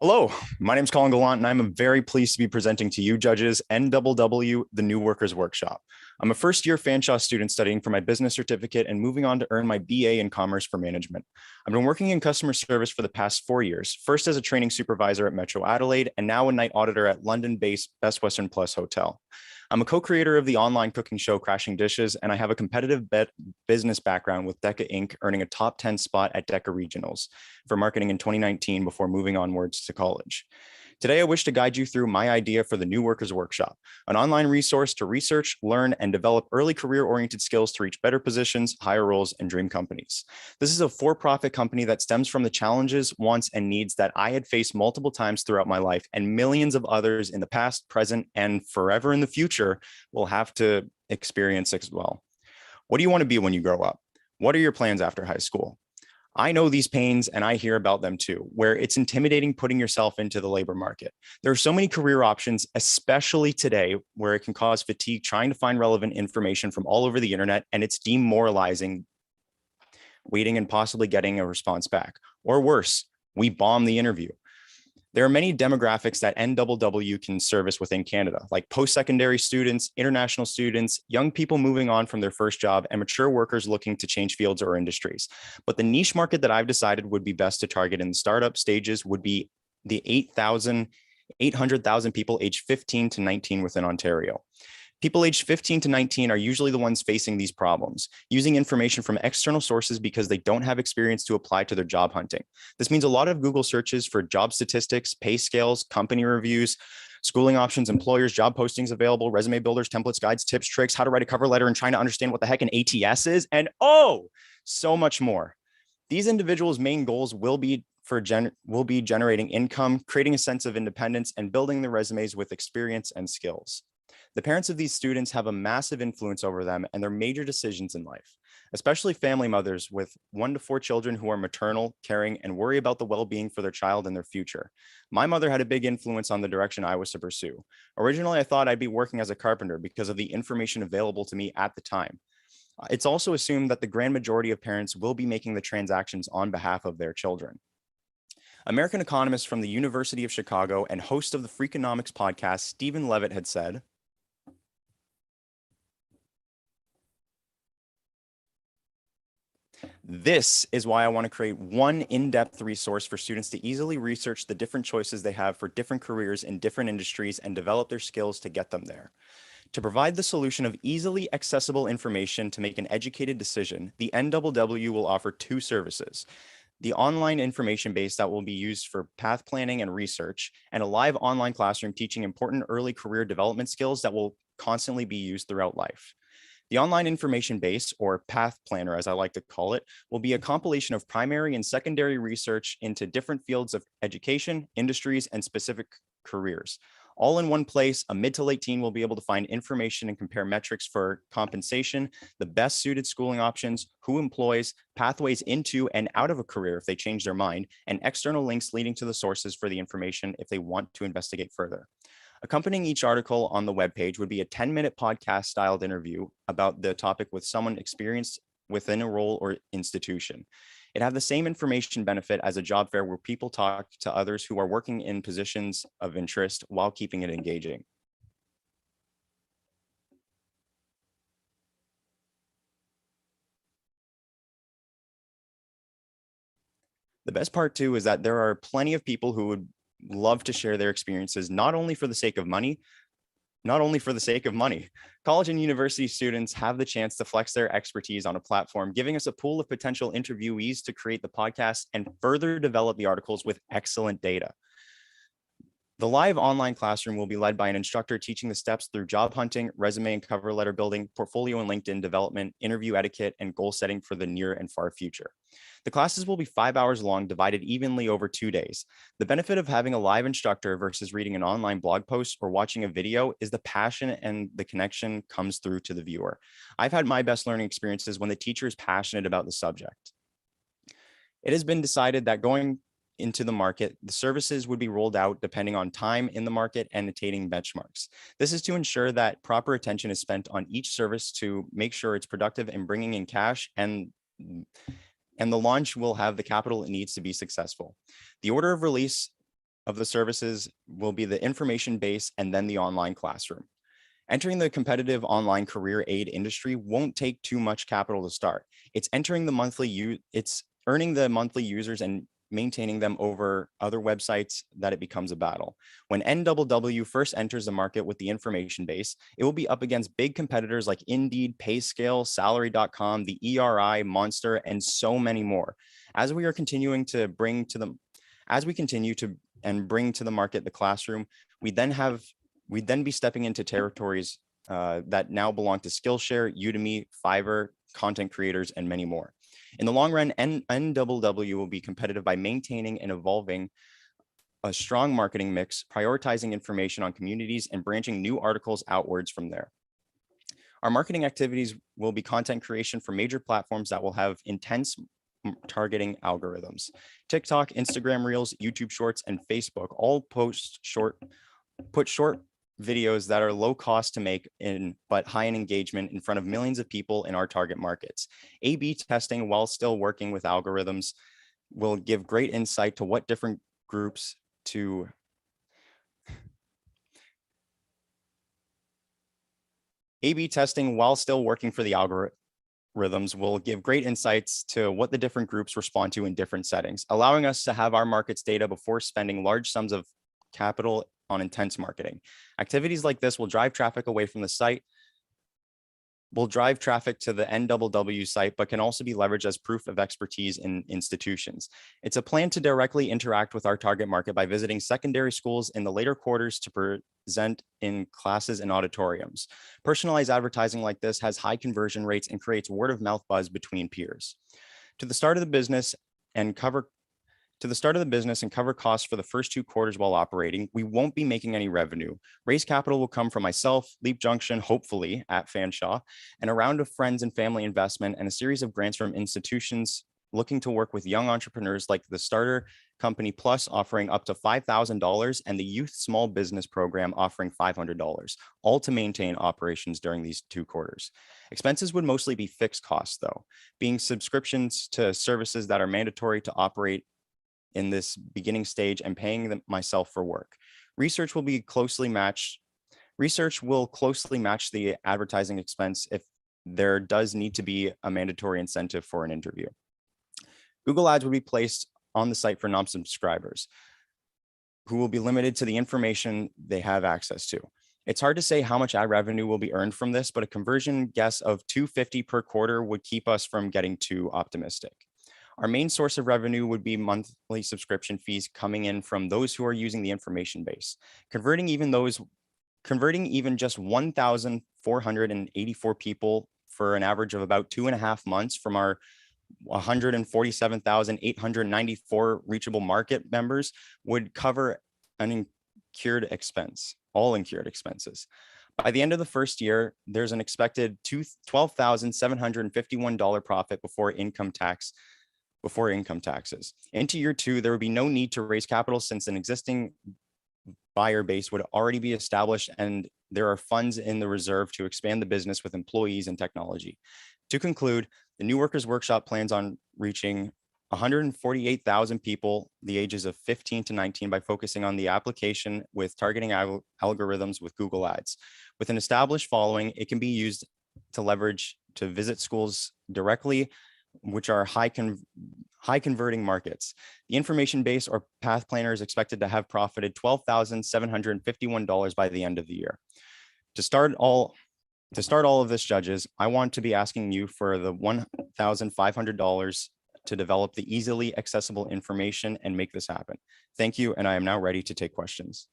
Hello, my name is Colin Gallant, and I'm very pleased to be presenting to you judges NWW, the New Workers Workshop. I'm a first-year Fanshawe student studying for my business certificate and moving on to earn my BA in Commerce for Management. I've been working in customer service for the past 4 years, first as a training supervisor at Metro Adelaide, and now a night auditor at London-based Best Western Plus Hotel. I'm a co-creator of the online cooking show Crashing Dishes, and I have a competitive business background with Deca Inc., earning a top 10 spot at Deca Regionals for marketing in 2019 before moving onwards to college. Today, I wish to guide you through my idea for the New Workers Workshop, an online resource to research, learn, and develop early career-oriented skills to reach better positions, higher roles, and dream companies. This is a for-profit company that stems from the challenges, wants, and needs that I had faced multiple times throughout my life, and millions of others in the past, present, and forever in the future will have to experience as well. What do you want to be when you grow up? What are your plans after high school? I know these pains and I hear about them too, where it's intimidating putting yourself into the labor market. There are so many career options, especially today, where it can cause fatigue trying to find relevant information from all over the internet, and it's demoralizing waiting and possibly getting a response back. Or worse, we bomb the interview. There are many demographics that NWW can service within Canada, like post-secondary students, international students, young people moving on from their first job, and mature workers looking to change fields or industries. But the niche market that I've decided would be best to target in the startup stages would be the 800,000 people aged 15 to 19 within Ontario. People aged 15 to 19 are usually the ones facing these problems, using information from external sources because they don't have experience to apply to their job hunting. This means a lot of Google searches for job statistics, pay scales, company reviews, schooling options, employers, job postings available, resume builders, templates, guides, tips, tricks, how to write a cover letter, and trying to understand what the heck an ATS is, and so much more. These individuals' main goals will be generating income, creating a sense of independence, and building their resumes with experience and skills. The parents of these students have a massive influence over them and their major decisions in life, especially family mothers with 1 to 4 children who are maternal, caring, and worry about the well-being for their child and their future. My mother had a big influence on the direction I was to pursue. Originally, I thought I'd be working as a carpenter because of the information available to me at the time. It's also assumed that the grand majority of parents will be making the transactions on behalf of their children. American economist from the University of Chicago and host of the Freakonomics podcast, Stephen Levitt, had said, "This is why I want to create one in-depth resource for students to easily research the different choices they have for different careers in different industries and develop their skills to get them there. To provide the solution of easily accessible information to make an educated decision, the NWW will offer 2 services: the online information base that will be used for path planning and research, and a live online classroom teaching important early career development skills that will constantly be used throughout life. The online information base, or path planner as I like to call it, will be a compilation of primary and secondary research into different fields of education, industries, and specific careers. All in one place, a mid to late teen will be able to find information and compare metrics for compensation, the best suited schooling options, who employs, pathways into and out of a career if they change their mind, and external links leading to the sources for the information if they want to investigate further. Accompanying each article on the webpage would be a 10-minute podcast styled interview about the topic with someone experienced within a role or institution. It have the same information benefit as a job fair where people talk to others who are working in positions of interest while keeping it engaging. The best part too is that there are plenty of people who would love to share their experiences, not only for the sake of money, College and university students have the chance to flex their expertise on a platform, giving us a pool of potential interviewees to create the podcast and further develop the articles with excellent data. The live online classroom will be led by an instructor teaching the steps through job hunting, resume and cover letter building, portfolio and LinkedIn development, interview etiquette, and goal setting for the near and far future. The classes will be 5 hours long, divided evenly over 2 days. The benefit of having a live instructor versus reading an online blog post or watching a video is the passion and the connection comes through to the viewer. I've had my best learning experiences when the teacher is passionate about the subject. It has been decided that going into the market, the services would be rolled out depending on time in the market and attaining benchmarks. This is to ensure that proper attention is spent on each service to make sure it's productive in bringing in cash, and the launch will have the capital it needs to be successful. The order of release of the services will be the information base and then the online classroom. Entering the competitive online career aid industry won't take too much capital to start. It's earning the monthly users and maintaining them over other websites that it becomes a battle. When NWW first enters the market with the information base, it will be up against big competitors like Indeed, PayScale, Salary.com, the ERI, Monster, and so many more. As we continue to bring to the market the classroom, we'd then be stepping into territories that now belong to Skillshare, Udemy, Fiverr, content creators, and many more. In the long run, NWW will be competitive by maintaining and evolving a strong marketing mix, prioritizing information on communities, and branching new articles outwards from there. Our marketing activities will be content creation for major platforms that will have intense targeting algorithms. TikTok, Instagram Reels, YouTube Shorts, and Facebook all put short videos that are low cost to make but high in engagement in front of millions of people in our target markets. A/B testing while still working with algorithms will give great insight to what different groups to A/B testing while still working for the algorithms will give great insights to what the different groups respond to in different settings, allowing us to have our markets data before spending large sums of capital on intense marketing. Activities like this will drive traffic away from the site, will drive traffic to the NWW site, but can also be leveraged as proof of expertise in institutions. It's a plan to directly interact with our target market by visiting secondary schools in the later quarters to present in classes and auditoriums. Personalized advertising like this has high conversion rates and creates word of mouth buzz between peers. To the start of the business and cover costs for the first 2 quarters while operating, we won't be making any revenue. Raise capital will come from myself, Leap Junction, hopefully at Fanshawe, and a round of friends and family investment and a series of grants from institutions looking to work with young entrepreneurs like the Starter Company Plus offering up to $5,000 and the Youth Small Business Program offering $500, all to maintain operations during these 2 quarters. Expenses would mostly be fixed costs though, being subscriptions to services that are mandatory to operate in this beginning stage and paying myself for work. Research will closely match the advertising expense if there does need to be a mandatory incentive for an interview. Google Ads will be placed on the site for non-subscribers who will be limited to the information they have access to. It's hard to say how much ad revenue will be earned from this, but a conversion guess of $250 per quarter would keep us from getting too optimistic. Our main source of revenue would be monthly subscription fees coming in from those who are using the information base. Converting even just 1,484 people for an average of about 2.5 months from our 147,894 reachable market members would cover all incurred expenses. By the end of the first year, there's an expected $12,751 profit before income taxes. Into year 2, there would be no need to raise capital since an existing buyer base would already be established and there are funds in the reserve to expand the business with employees and technology. To conclude, the New Workers Workshop plans on reaching 148,000 people, the ages of 15 to 19, by focusing on the application with targeting algorithms with Google Ads. With an established following, it can be used to visit schools directly, which are high converting markets. The information base or path planner is expected to have profited $12,751 by the end of the year. To start all of this, judges, I want to be asking you for the $1,500 to develop the easily accessible information and make this happen. Thank you, and I am now ready to take questions.